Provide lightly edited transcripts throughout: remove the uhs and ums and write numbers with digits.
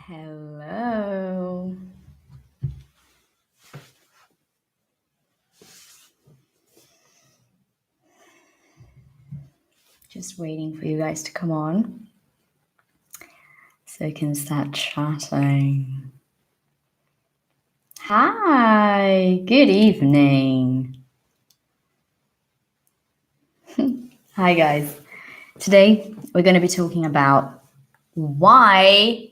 Hello. Just waiting for you guys to come on so I can start chatting. Hi, good evening. Hi guys. Today we're going to be talking about why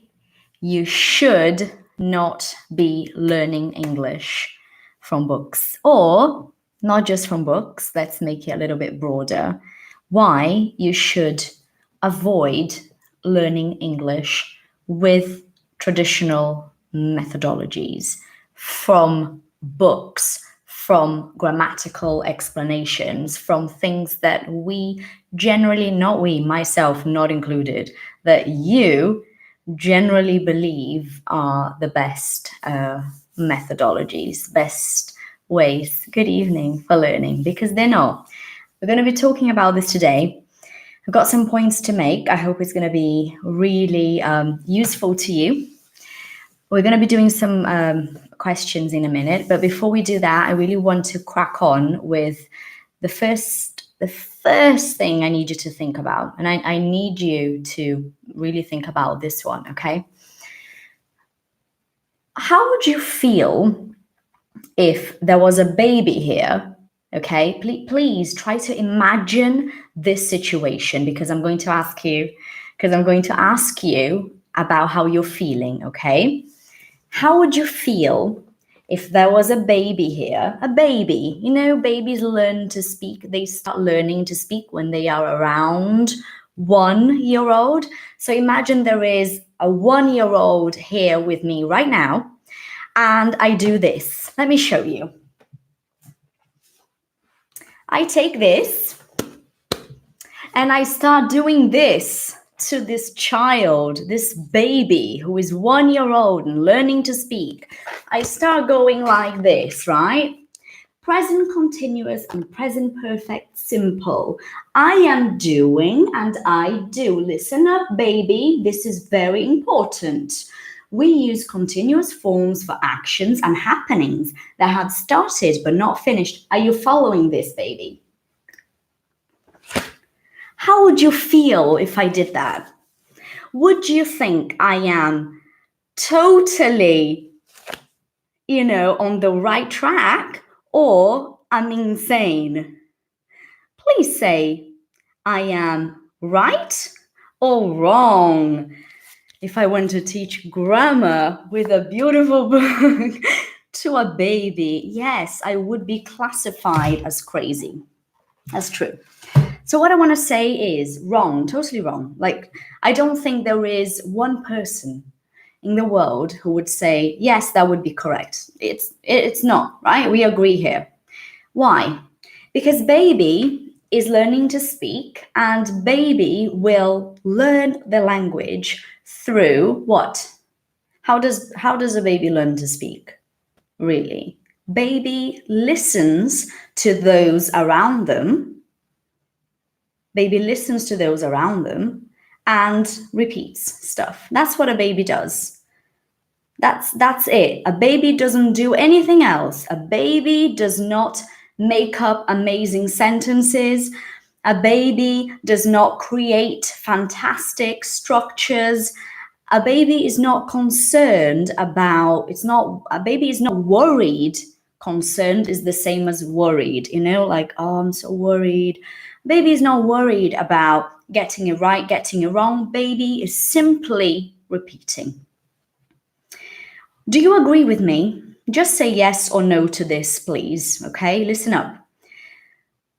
you should not be learning English from books, or not just from books. Let's make it a little bit broader. Why you should avoid learning English with traditional methodologies, from books, from grammatical explanations, from things that we generally, not we, myself not included, that you generally believe are the best methodologies, best ways, good evening, for learning, because they're not. We're going to be talking about this today. I've got some points to make. I hope it's going to be really useful to you. We're going to be doing some questions in a minute, but before we do that, I really want to crack on with the first thing I need you to think about, and I need you to really think about this one, okay? How would you feel if there was a baby here? Okay, please try to imagine this situation, because I'm going to ask you about how you're feeling, okay? How would you feel if there was a baby here? A baby, you know, babies learn to speak. They start learning to speak when they are around 1 year old. So imagine there is a 1 year old here with me right now, and I do this. Let me show you. I take this and I start doing this to this child, this baby who is 1 year old and learning to speak. I start going like this, right? Present continuous and present perfect simple. I am doing and I do. Listen up, baby. This is very important. We use continuous forms for actions and happenings that have started but not finished. Are you following this, baby? How would you feel if I did that? Would you think I am totally, on the right track, or I'm insane? Please say I am right or wrong. If I want to teach grammar with a beautiful book to a baby, yes, I would be classified as crazy. That's true. So what I want to say is wrong, totally wrong. Like, I don't think there is one person in the world who would say, yes, that would be correct. It's not, right? We agree here. Why? Because baby is learning to speak, and baby will learn the language through what? How does a baby learn to speak? Really? Baby listens to those around them. Baby listens to those around them and repeats stuff. That's what a baby does. That's it. A baby doesn't do anything else. A baby does not make up amazing sentences. A baby does not create fantastic structures. A baby is not concerned about, a baby is not worried. Concerned is the same as worried, like, oh, I'm so worried. Baby is not worried about getting it right, getting it wrong. Baby is simply repeating. Do you agree with me? Just say yes or no to this, please. Okay, listen up.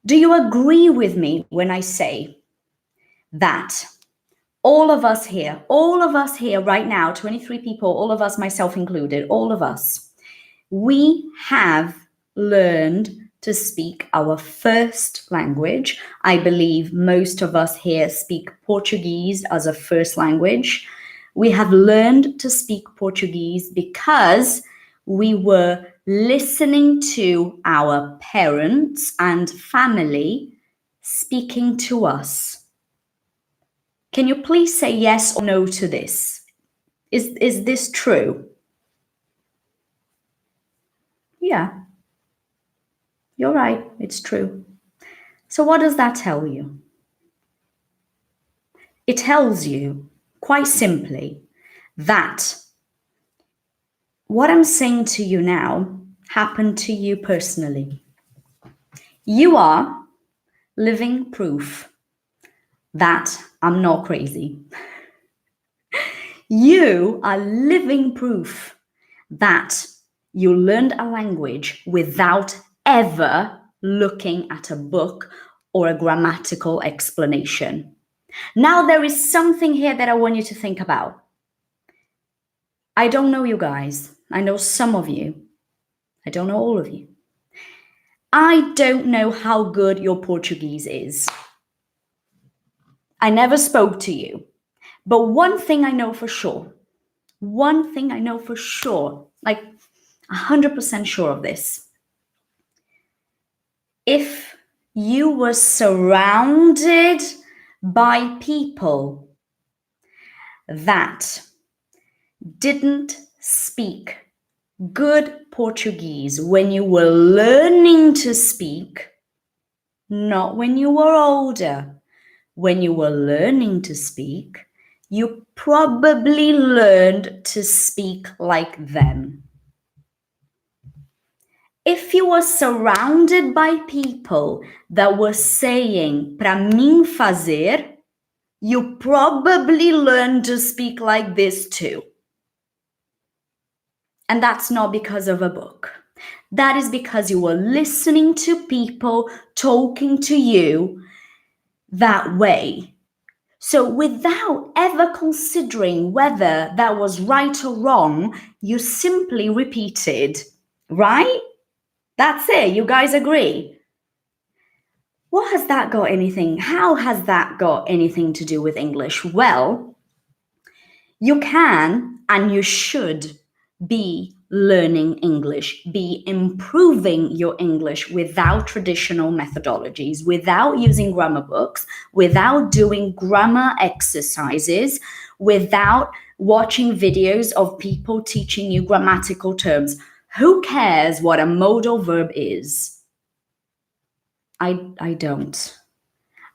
Do you agree with me when I say that all of us here right now, 23 people, all of us, myself included, all of us, we have learned to speak our first language. I believe most of us here speak Portuguese as a first language. We have learned to speak Portuguese because we were listening to our parents and family speaking to us. Can you please say yes or no to this? Is this true? Yeah, you're right, it's true. So what does that tell you? It tells you, quite simply, that what I'm saying to you now happened to you personally. You are living proof that I'm not crazy. You are living proof that you learned a language without ever looking at a book or a grammatical explanation. Now, there is something here that I want you to think about. I don't know you guys. I know some of you. I don't know all of you. I don't know how good your Portuguese is. I never spoke to you. But one thing I know for sure, like 100% sure of this. If you were surrounded by people that didn't speak good Portuguese when you were learning to speak, not when you were older, when you were learning to speak, you probably learned to speak like them. If you were surrounded by people that were saying para mim fazer, you probably learned to speak like this too. And that's not because of a book. That is because you were listening to people talking to you that way. So without ever considering whether that was right or wrong, you simply repeated, right? That's it. You guys agree? What has that got anything? How has that got anything to do with English? Well, you can and you should be learning English, be improving your English without traditional methodologies, without using grammar books, without doing grammar exercises, without watching videos of people teaching you grammatical terms. Who cares what a modal verb is? I don't.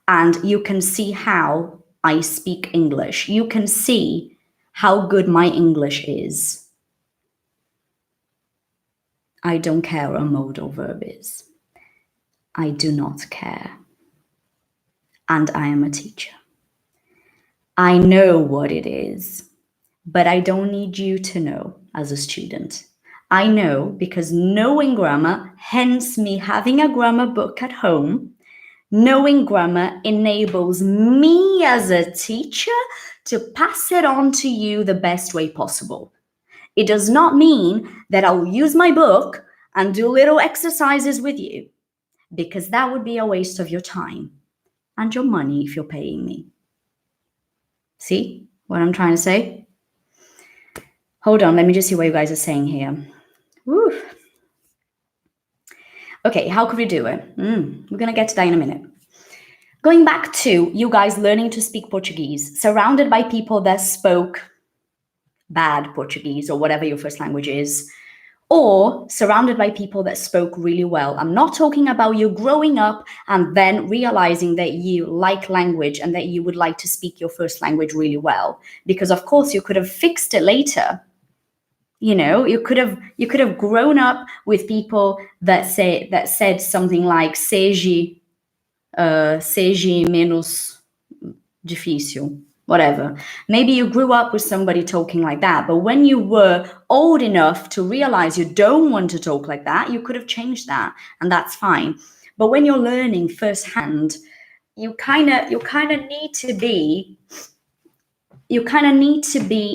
And you can see how I speak English. You can see how good my English is. I don't care what a modal verb is. I do not care. And I am a teacher. I know what it is, but I don't need you to know as a student. I know because knowing grammar, hence me having a grammar book at home, knowing grammar enables me as a teacher to pass it on to you the best way possible. It does not mean that I'll use my book and do little exercises with you, because that would be a waste of your time and your money if you're paying me. See what I'm trying to say? Hold on, let me just see what you guys are saying here. Woo. Okay, how could we do it? We're going to get to that in a minute. Going back to you guys learning to speak Portuguese, surrounded by people that spoke bad Portuguese or whatever your first language is, or surrounded by people that spoke really well. I'm not talking about you growing up and then realizing that you like language and that you would like to speak your first language really well, because of course you could have fixed it later. You know, you could have grown up with people that said something like seja menos difícil, whatever. Maybe you grew up with somebody talking like that, but when you were old enough to realize you don't want to talk like that, you could have changed that, and that's fine. But when you're learning firsthand, you kind of need to be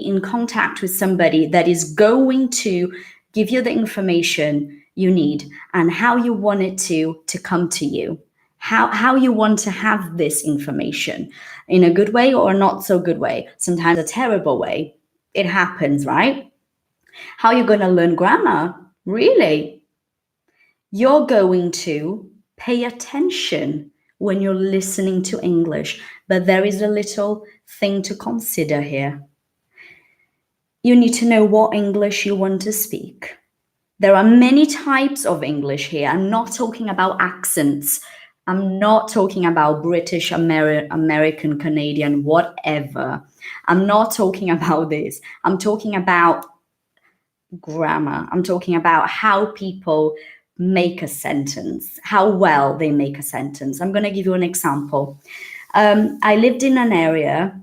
in contact with somebody that is going to give you the information you need and how you want it to come to you, how you want to have this information, in a good way or not so good way, sometimes a terrible way. It happens, right? How you're going to learn grammar? Really? You're going to pay attention when you're listening to English, but there is a little thing to consider here. you need to know what English you want to speak. There are many types of English here. I'm not talking about accents. I'm not talking about British, American, Canadian, whatever. I'm not talking about this. I'm talking about grammar. I'm talking about how people make a sentence, how well they make a sentence. I'm going to give you an example. I lived in an area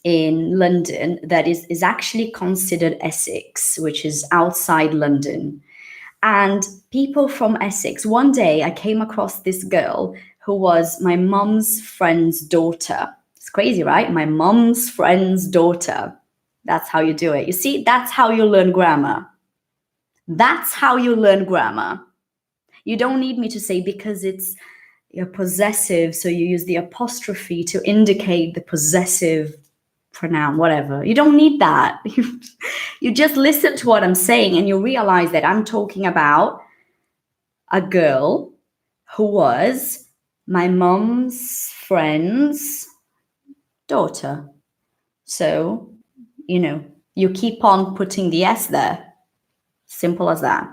in London that is actually considered Essex, which is outside London. And people from Essex, one day I came across this girl who was my mom's friend's daughter. It's crazy, right? My mom's friend's daughter. That's how you do it. You see, that's how you learn grammar. That's how you learn grammar. You don't need me to say because you're possessive, so you use the apostrophe to indicate the possessive pronoun, whatever. You don't need that. You just listen to what I'm saying and you realize that I'm talking about a girl who was my mom's friend's daughter. So, you keep on putting the S there. Simple as that.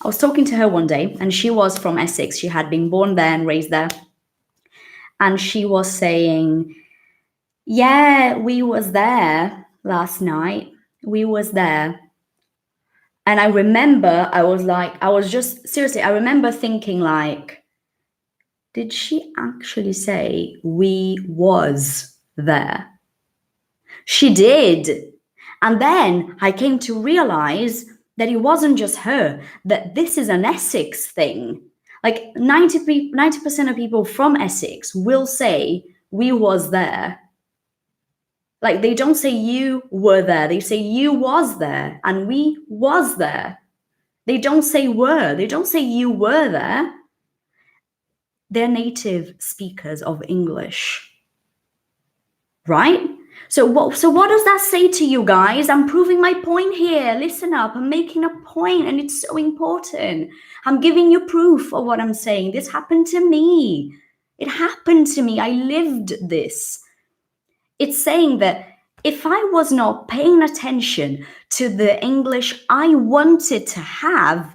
I was talking to her one day and she was from Essex. She had been born there and raised there. And she was saying, yeah, we was there last night. We was there. And I remember I remember thinking like, did she actually say we was there? She did. And then I came to realize that it wasn't just her, that this is an Essex thing. Like 90% of people from Essex will say we was there. Like they don't say you were there, they say you was there and we was there. They don't say were, they don't say you were there. They're native speakers of English, right? So what does that say to you guys? I'm proving my point here. Listen up, I'm making a point and it's so important. I'm giving you proof of what I'm saying. This happened to me. It happened to me. I lived this. It's saying that if I was not paying attention to the English I wanted to have,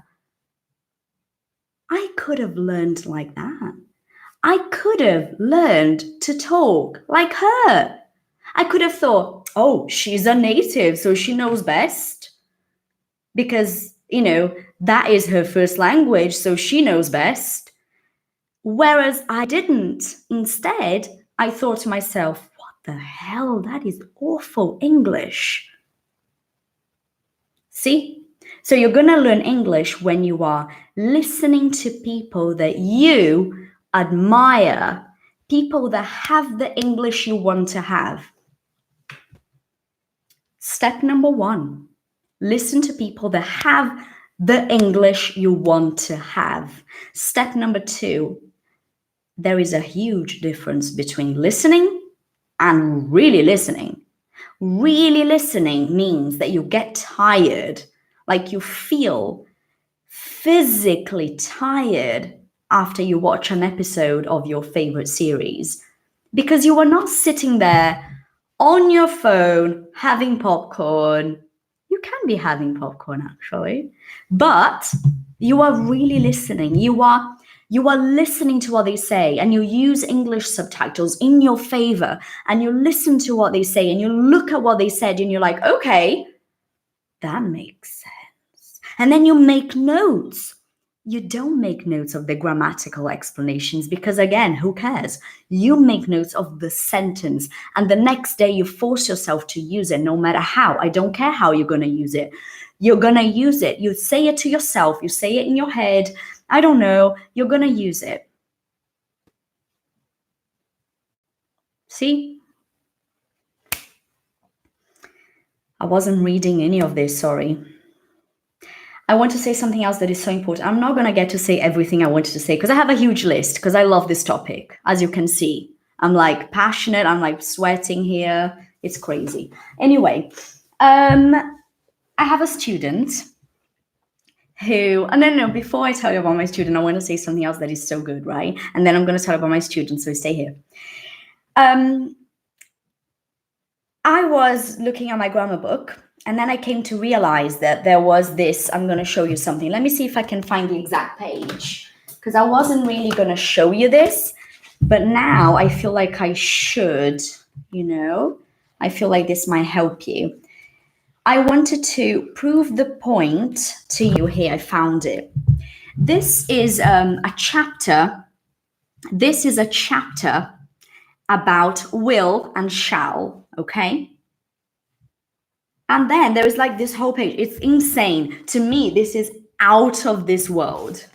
I could have learned like that. I could have learned to talk like her. I could have thought, oh, she's a native, so she knows best. Because, that is her first language, so she knows best. Whereas I didn't. Instead, I thought to myself, what the hell? That is awful English. See? So you're going to learn English when you are listening to people that you admire, people that have the English you want to have. Step number 1, listen to people that have the English you want to have. Step number 2, there is a huge difference between listening and really listening. Really listening means that you get tired, like you feel physically tired after you watch an episode of your favorite series, because you are not sitting there on your phone having popcorn. You can be having popcorn actually, but you are really listening. You are listening to what they say, and you use English subtitles in your favor, and you listen to what they say and you look at what they said and you're like, okay, that makes sense. And then you make notes. You don't make notes of the grammatical explanations because, again, who cares? You make notes of the sentence, and the next day you force yourself to use it no matter how. I don't care how you're going to use it. You're going to use it. You say it to yourself. You say it in your head. I don't know. You're going to use it. See? I wasn't reading any of this, sorry. I want to say something else that is so important. I'm not going to get to say everything I wanted to say because I have a huge list because I love this topic. As you can see, I'm like passionate. I'm like sweating here. It's crazy. Anyway, I have a student who, and no, before I tell you about my student, I want to say something else that is so good, right? And then I'm going to tell you about my student, so stay here. I was looking at my grammar book And then I came to realize that there was this, I'm going to show you something. Let me see if I can find the exact page, because I wasn't really going to show you this, but now I feel like I should, I feel like this might help you. I wanted to prove the point to you here. I found it. This is a chapter. This is a chapter about will and shall, okay? And then there is like this whole page. It's insane. To me, this is out of this world.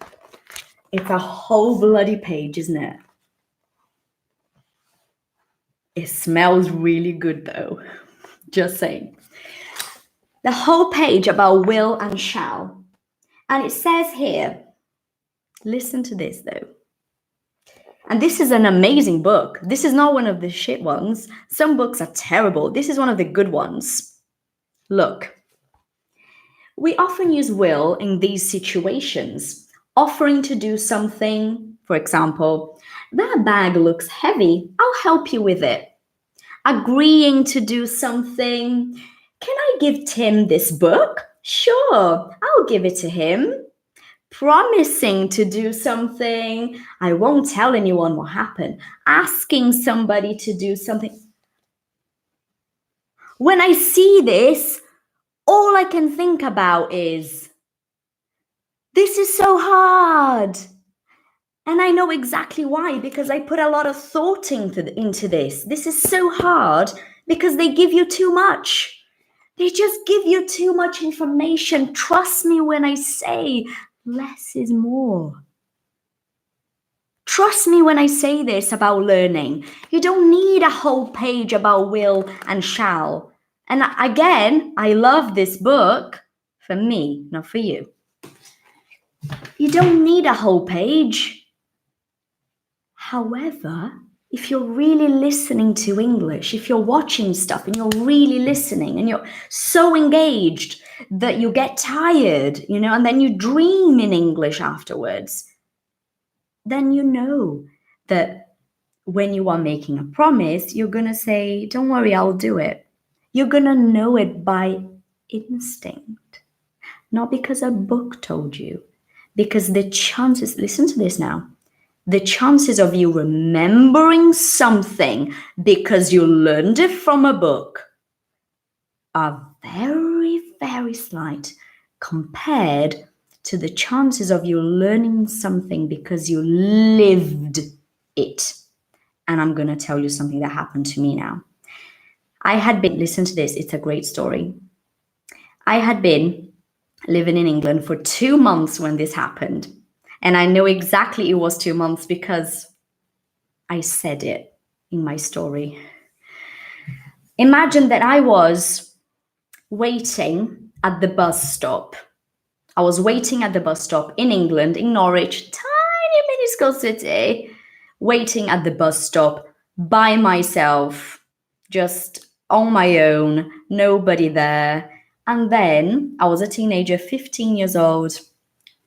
It's a whole bloody page, isn't it? It smells really good though. Just saying. The whole page about will and shall. And it says here, listen to this though. And this is an amazing book. This is not one of the shit ones. Some books are terrible. This is one of the good ones. Look. We often use will in these situations, offering to do something. For example, that bag looks heavy. I'll help you with it. Agreeing to do something. Can I give Tim this book? Sure, I'll give it to him. Promising to do something. I won't tell anyone what happened. Asking somebody to do something. When I see this, all I can think about is, this is so hard. And I know exactly why, because I put a lot of thought into this. This is so hard because they give you too much. They just give you too much information. Trust me when I say less is more. Trust me when I say this about learning. You don't need a whole page about will and shall. And again, I love this book for me, not for you. You don't need a whole page. However, if you're really listening to English, if you're watching stuff and you're really listening and you're so engaged that you get tired, and then you dream in English afterwards, then you know that when you are making a promise, you're going to say, don't worry, I'll do it. You're going to know it by instinct, not because a book told you, because the chances, listen to this now, the chances of you remembering something because you learned it from a book are very, very slight compared to the chances of you learning something because you lived it. And I'm going to tell you something that happened to me now. Listen to this, it's a great story. I had been living in England for 2 months when this happened. And I know exactly it was 2 months because I said it in my story. Imagine that I was waiting at the bus stop. I was waiting at the bus stop in England, in Norwich, tiny minuscule city, waiting at the bus stop by myself, just on my own, nobody there. And then I was a teenager, 15 years old,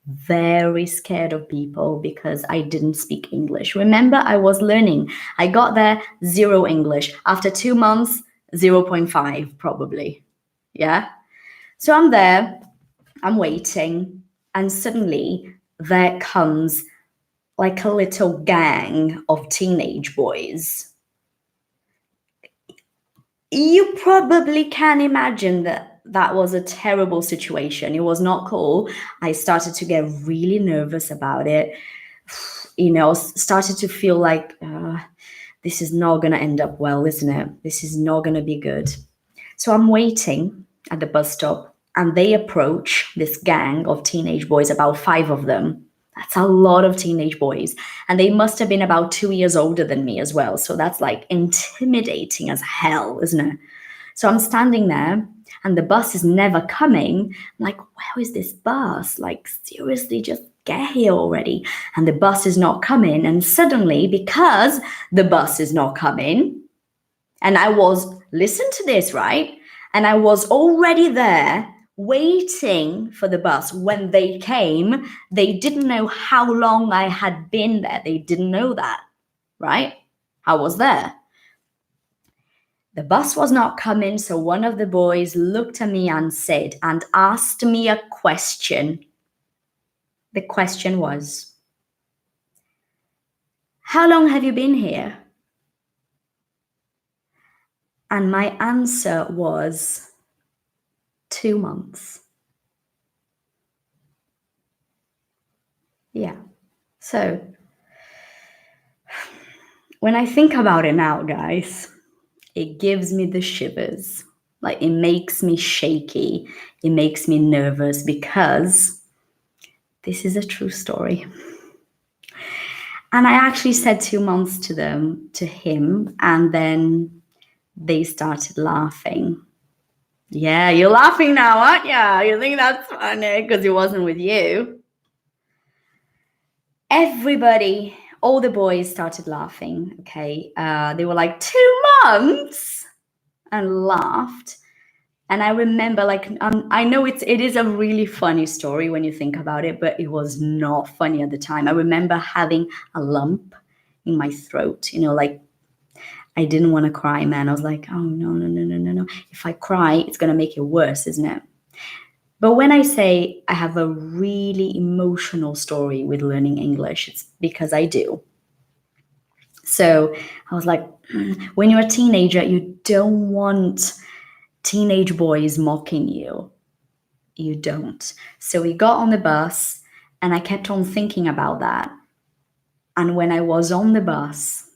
very scared of people because I didn't speak English. Remember, I was learning. I got there, 0 English. After 2 months, 0.5 probably. Yeah. So I'm there, I'm waiting, and suddenly there comes like a little gang of teenage boys. You probably can imagine that was a terrible situation. It was not cool. I started to get really nervous about it. Started to feel like this is not going to end up well, isn't it? This is not going to be good. So I'm waiting at the bus stop and they approach this gang of teenage boys, about 5 of them. That's a lot of teenage boys. And they must have been about 2 years older than me as well. So that's like intimidating as hell, isn't it? So I'm standing there and the bus is never coming. I'm like, where is this bus? Like, seriously, just get here already. And the bus is not coming. And suddenly, because the bus is not coming, and listen to this, right? And I was already there waiting for the bus. When they came, they didn't know how long I had been there. They didn't know that, right? I was there. The bus was not coming, so one of the boys looked at me and said, and asked me a question. The question was, how long have you been here? And my answer was 2 months. Yeah. So when I think about it now, guys, it gives me the shivers. Like, it makes me shaky. It makes me nervous because this is a true story. And I actually said 2 months to him, and then they started laughing. Yeah, you're laughing now, aren't you? You think that's funny because it wasn't with you. Everybody, all the boys started laughing, okay? They were like, 2 months? And laughed. And I remember, like, I know it is a really funny story when you think about it, but it was not funny at the time. I remember having a lump in my throat, like, I didn't want to cry, man. I was like, oh, no. If I cry, it's going to make it worse, isn't it? But when I say I have a really emotional story with learning English, it's because I do. So I was like, when you're a teenager, you don't want teenage boys mocking you. You don't. So we got on the bus, and I kept on thinking about that. And when I was on the bus,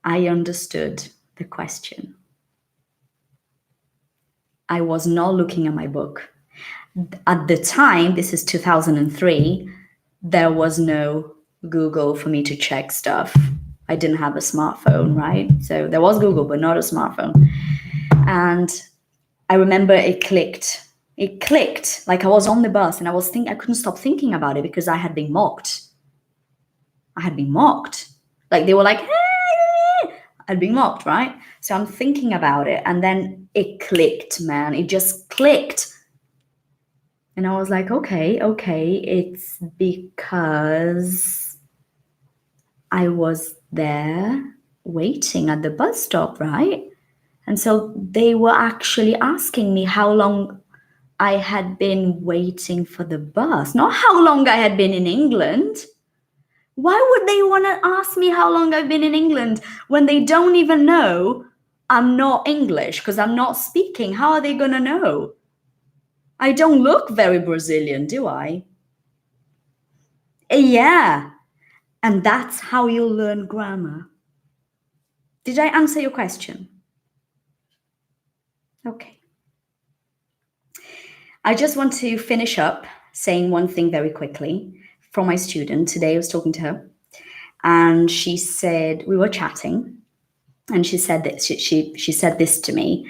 I understood the question. I was not looking at my book. At the time, this is 2003, there was no Google for me to check stuff. I didn't have a smartphone, right? So there was Google, but not a smartphone. And I remember it clicked. It clicked, like I was on the bus, and I couldn't stop thinking about it because I had been mocked. Like, they were like, hey! I'd been mocked, right? So I'm thinking about it, and then it clicked, man. It just clicked. And I was like, okay, it's because I was there waiting at the bus stop, right? And so they were actually asking me how long I had been waiting for the bus, not how long I had been in England. Why would they want to ask me how long I've been in England when they don't even know I'm not English because I'm not speaking? How are they going to know? I don't look very Brazilian, do I? Yeah. And that's how you learn grammar. Did I answer your question? Okay. I just want to finish up saying one thing very quickly from my student. Today I was talking to her, and she said, we were chatting, and she said that she said this to me.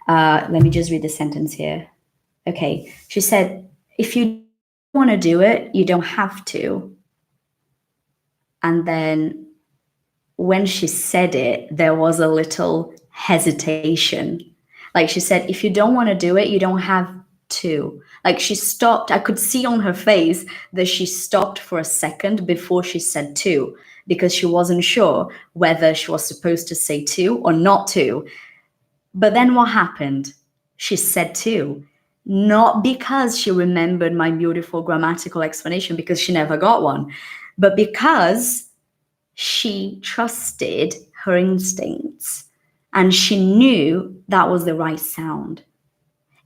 Let me just read the sentence here. Okay. She said, if you want to do it, you don't have to. And then when she said it, there was a little hesitation. Like, she said, if you don't want to do it, you don't have to. Like, she stopped. I could see on her face that she stopped for a second before she said to, because she wasn't sure whether she was supposed to say to or not to. But then what happened? She said to, not because she remembered my beautiful grammatical explanation, because she never got one, but because she trusted her instincts and she knew that was the right sound.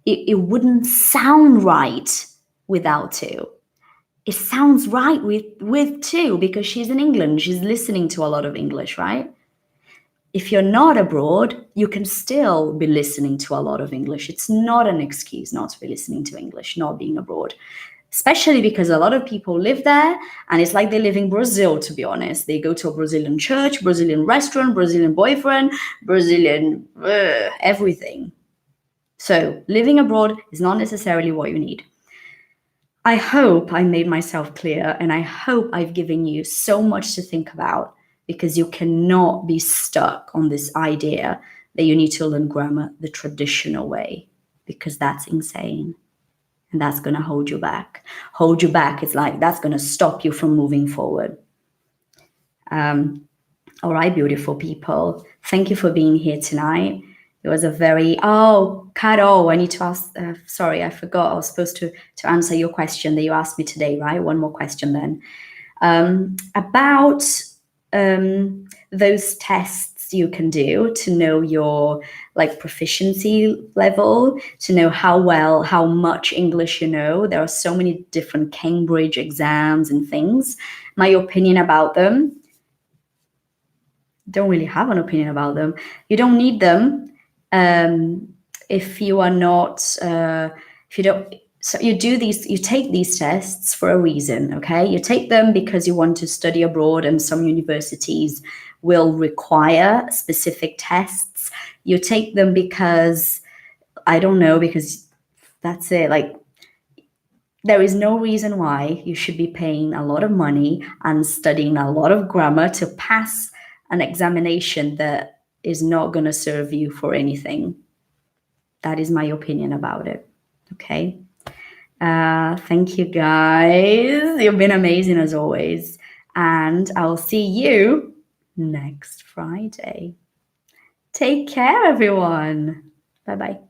It wouldn't sound right without to. It sounds right with to, because she's in England. She's listening to a lot of English, right? If you're not abroad, you can still be listening to a lot of English. It's not an excuse not to be listening to English, not being abroad. Especially because a lot of people live there, and it's like they live in Brazil, to be honest. They go to a Brazilian church, Brazilian restaurant, Brazilian boyfriend, Brazilian everything. So living abroad is not necessarily what you need. I hope I made myself clear, and I hope I've given you so much to think about, because you cannot be stuck on this idea that you need to learn grammar the traditional way, because that's insane. And that's going to hold you back. Hold you back. It's like that's going to stop you from moving forward. All right, beautiful people. Thank you for being here tonight. It was a very, oh, Carol, I need to ask, sorry, I forgot. I was supposed to answer your question that you asked me today, right? One more question then. About those tests you can do to know your like proficiency level, to know how much English you know. There are so many different Cambridge exams and things. My opinion about them, don't really have an opinion about them. You don't need them if you are not, if you don't, so you take these tests for a reason, okay? You take them because you want to study abroad and some universities will require specific tests. You take them because, I don't know, because that's it. Like, there is no reason why you should be paying a lot of money and studying a lot of grammar to pass an examination that is not going to serve you for anything. That is my opinion about it, okay? Thank you, guys. You've been amazing as always. And I'll see you next Friday. Take care, everyone. Bye-bye.